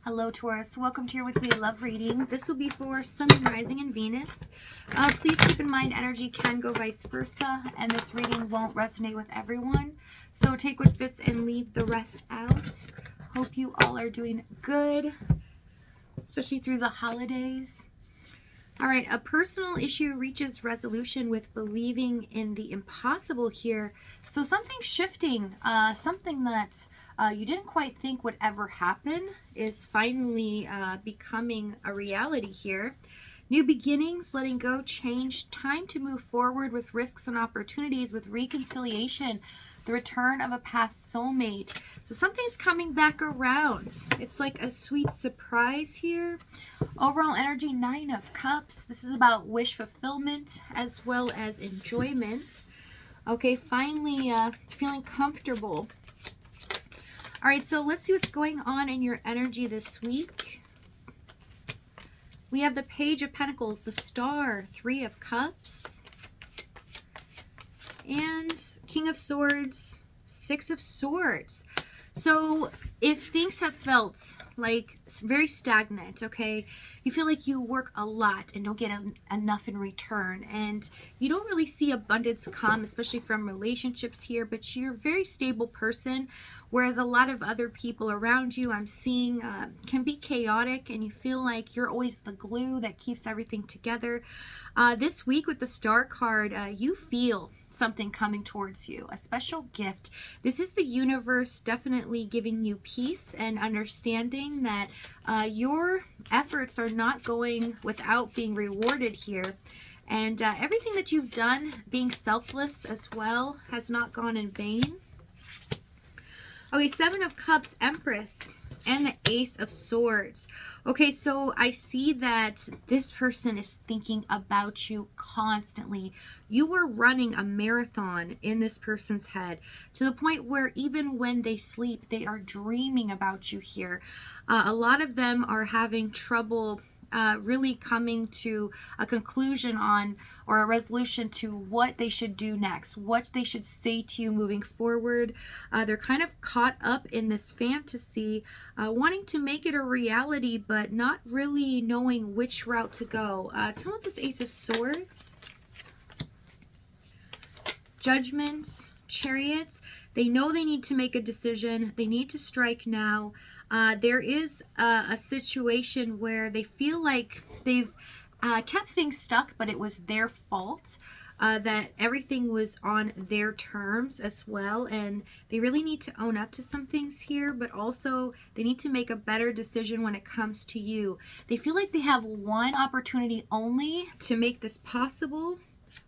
Hello Taurus, welcome to your weekly love reading. This will be for Sun, Rising, and Venus. Please keep in mind energy can go vice versa, and this reading won't resonate with everyone. So take what fits and leave the rest out. Hope you all are doing good, especially through the holidays. All right, a personal issue reaches resolution with believing in the impossible here. So something's shifting, something that you didn't quite think would ever happen is finally becoming a reality here. New beginnings, letting go, change, time to move forward with risks and opportunities, with reconciliation, the return of a past soulmate. So something's coming back around. It's like a sweet surprise here. Overall energy, 9 of Cups. This is about wish fulfillment as well as enjoyment. Okay, finally feeling comfortable. All right, so let's see what's going on in your energy this week. We have the Page of Pentacles, the Star, 3 of Cups, and King of Swords, 6 of Swords. So if things have felt like very stagnant, okay, you feel like you work a lot and don't get enough in return, and you don't really see abundance come, especially from relationships here, but you're a very stable person, whereas a lot of other people around you I'm seeing can be chaotic, and you feel like you're always the glue that keeps everything together. This week with the Star card, you feel something coming towards you, a special gift. This is the universe definitely giving you peace and understanding that your efforts are not going without being rewarded here. And everything that you've done, being selfless as well, has not gone in vain. Okay, 7 of Cups, Empress, and the Ace of Swords. Okay, so I see that this person is thinking about you constantly. You are running a marathon in this person's head to the point where even when they sleep, they are dreaming about you here. A lot of them are having trouble really coming to a conclusion on, or a resolution to, what they should do next, what they should say to you moving forward. They're kind of caught up in this fantasy, wanting to make it a reality, but not really knowing which route to go. Tell me this Ace of Swords. Judgment, Chariots. They know they need to make a decision. They need to strike now. There is a situation where they feel like they've kept things stuck, but it was their fault. That everything was on their terms as well, and they really need to own up to some things here, but also they need to make a better decision when it comes to you. They feel like they have one opportunity only to make this possible.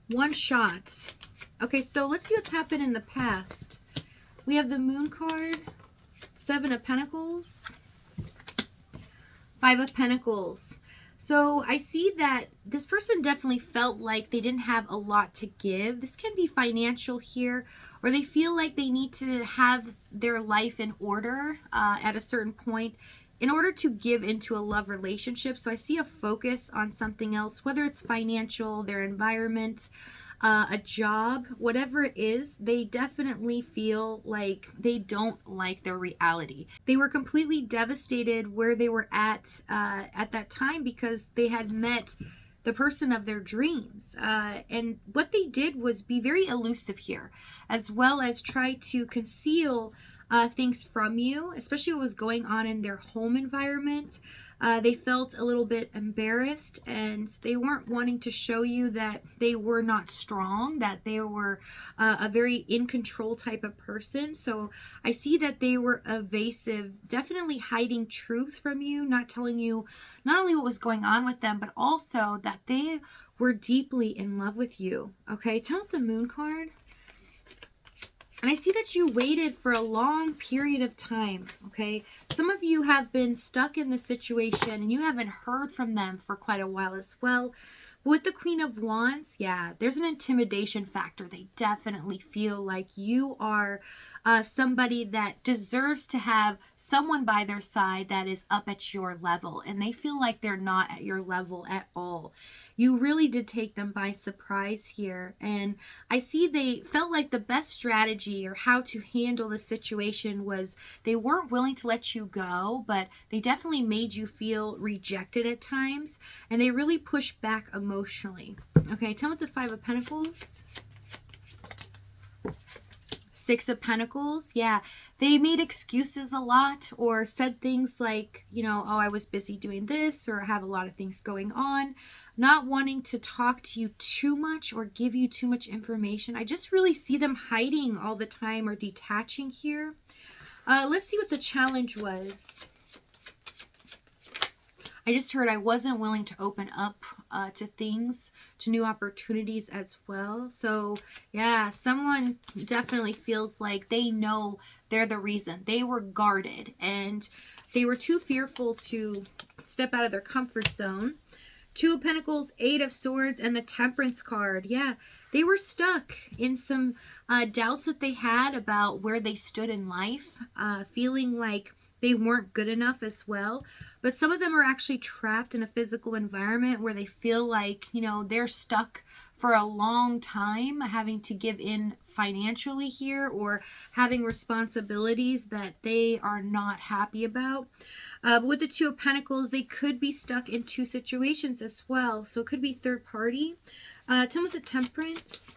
One shot. Okay, so let's see what's happened in the past. We have the Moon card, 7 of Pentacles, 5 of Pentacles. So I see that this person definitely felt like they didn't have a lot to give. This can be financial here, or they feel like they need to have their life in order at a certain point in order to give into a love relationship. So I see a focus on something else, whether it's financial, their environment, a job, whatever it is. They definitely feel like they don't like their reality. They were completely devastated where they were at that time, because they had met the person of their dreams. And what they did was be very elusive here, as well as try to conceal things from you, especially what was going on in their home environment. They felt a little bit embarrassed, and they weren't wanting to show you that they were not strong, that they were a very in control type of person. So I see that they were evasive, definitely hiding truth from you, not telling you not only what was going on with them, but also that they were deeply in love with you. Okay, tell me the Moon card. And I see that you waited for a long period of time, okay? Some of you have been stuck in this situation and you haven't heard from them for quite a while as well. But with the Queen of Wands, yeah, there's an intimidation factor. They definitely feel like you are somebody that deserves to have someone by their side that is up at your level, and they feel like they're not at your level at all. You really did take them by surprise here, and I see they felt like the best strategy or how to handle the situation was they weren't willing to let you go, but they definitely made you feel rejected at times, and they really pushed back emotionally. Okay, tell me the Five of Pentacles. Six of Pentacles. Yeah, they made excuses a lot or said things like, you know, oh, I was busy doing this, or I have a lot of things going on, not wanting to talk to you too much or give you too much information. I just really see them hiding all the time or detaching here. Let's see what the challenge was. I just heard I wasn't willing to open up to things, to new opportunities as well. So yeah, someone definitely feels like they know they're the reason. They were guarded and they were too fearful to step out of their comfort zone. Two of Pentacles, Eight of Swords, and the Temperance card. Yeah, they were stuck in some doubts that they had about where they stood in life, feeling like they weren't good enough as well. But some of them are actually trapped in a physical environment where they feel like, you know, they're stuck for a long time, having to give in financially here or having responsibilities that they are not happy about. But with the Two of Pentacles, they could be stuck in two situations as well. So it could be third party. Tell me the Temperance.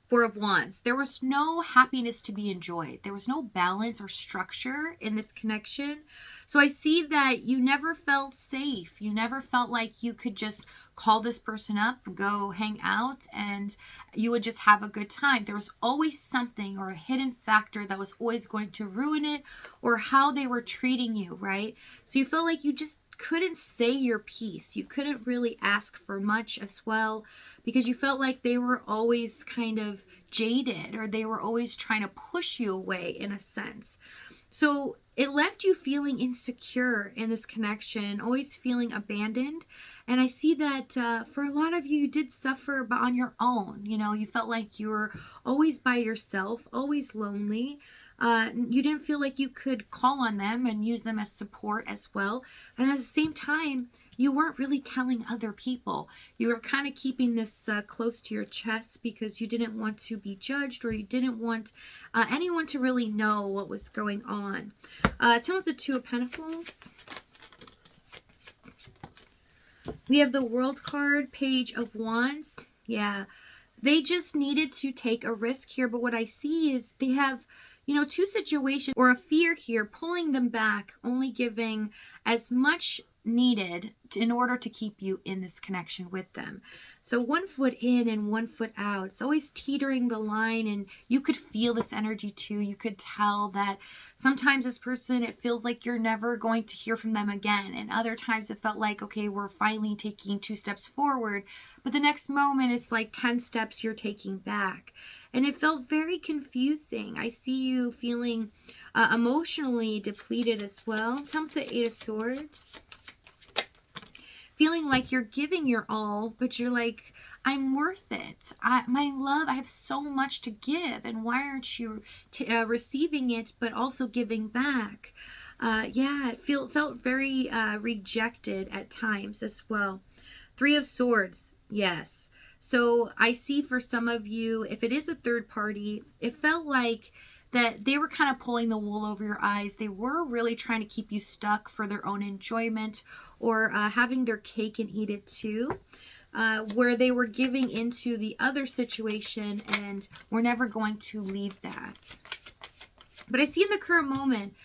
Four of Wands. There was no happiness to be enjoyed. There was no balance or structure in this connection. So I see that you never felt safe. You never felt like you could just call this person up, go hang out, and you would just have a good time. There was always something or a hidden factor that was always going to ruin it, or how they were treating you, right? So you felt like you just couldn't say your piece. You couldn't really ask for much as well, because you felt like they were always kind of jaded, or they were always trying to push you away in a sense. So it left you feeling insecure in this connection, always feeling abandoned. And I see that for a lot of you, you did suffer but on your own. You know, you felt like you were always by yourself, always lonely. You didn't feel like you could call on them and use them as support as well. And at the same time, you weren't really telling other people. You were kind of keeping this close to your chest because you didn't want to be judged, or you didn't want anyone to really know what was going on. Tell me the Two of Pentacles. We have the World card, Page of Wands. Yeah, they just needed to take a risk here. But what I see is they have, you know, two situations or a fear here pulling them back, only giving as much needed in order to keep you in this connection with them. So 1 foot in and 1 foot out. It's always teetering the line, and you could feel this energy too. You could tell that sometimes this person, it feels like you're never going to hear from them again. And other times it felt like, okay, we're finally taking 2 steps forward. But the next moment, it's like 10 steps you're taking back. And it felt very confusing. I see you feeling emotionally depleted as well. Tell me the Eight of Swords. Feeling like you're giving your all, but you're like, I'm worth it. My love, I have so much to give. And why aren't you receiving it, but also giving back? Yeah, it felt very rejected at times as well. Three of Swords. Yes. So I see for some of you, if it is a third party, it felt like that they were kind of pulling the wool over your eyes. They were really trying to keep you stuck for their own enjoyment, or having their cake and eat it too, where they were giving into the other situation and were never going to leave that. But I see in the current moment,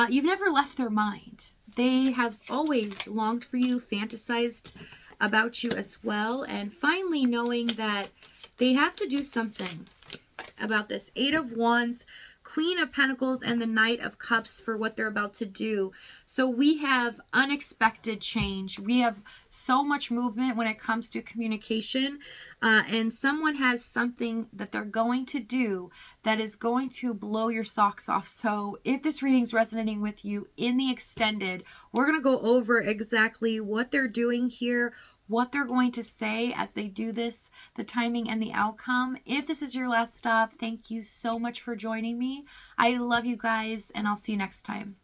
you've never left their mind. They have always longed for you, fantasized about you as well, and finally knowing that they have to do something about this. Eight of Wands, Queen of Pentacles, and the Knight of Cups for what they're about to do. So we have unexpected change. We have so much movement when it comes to communication, and someone has something that they're going to do that is going to blow your socks off. So if this reading is resonating with you in the extended, we're going to go over exactly what they're doing here, what they're going to say as they do this, the timing and the outcome. If this is your last stop, thank you so much for joining me. I love you guys, and I'll see you next time.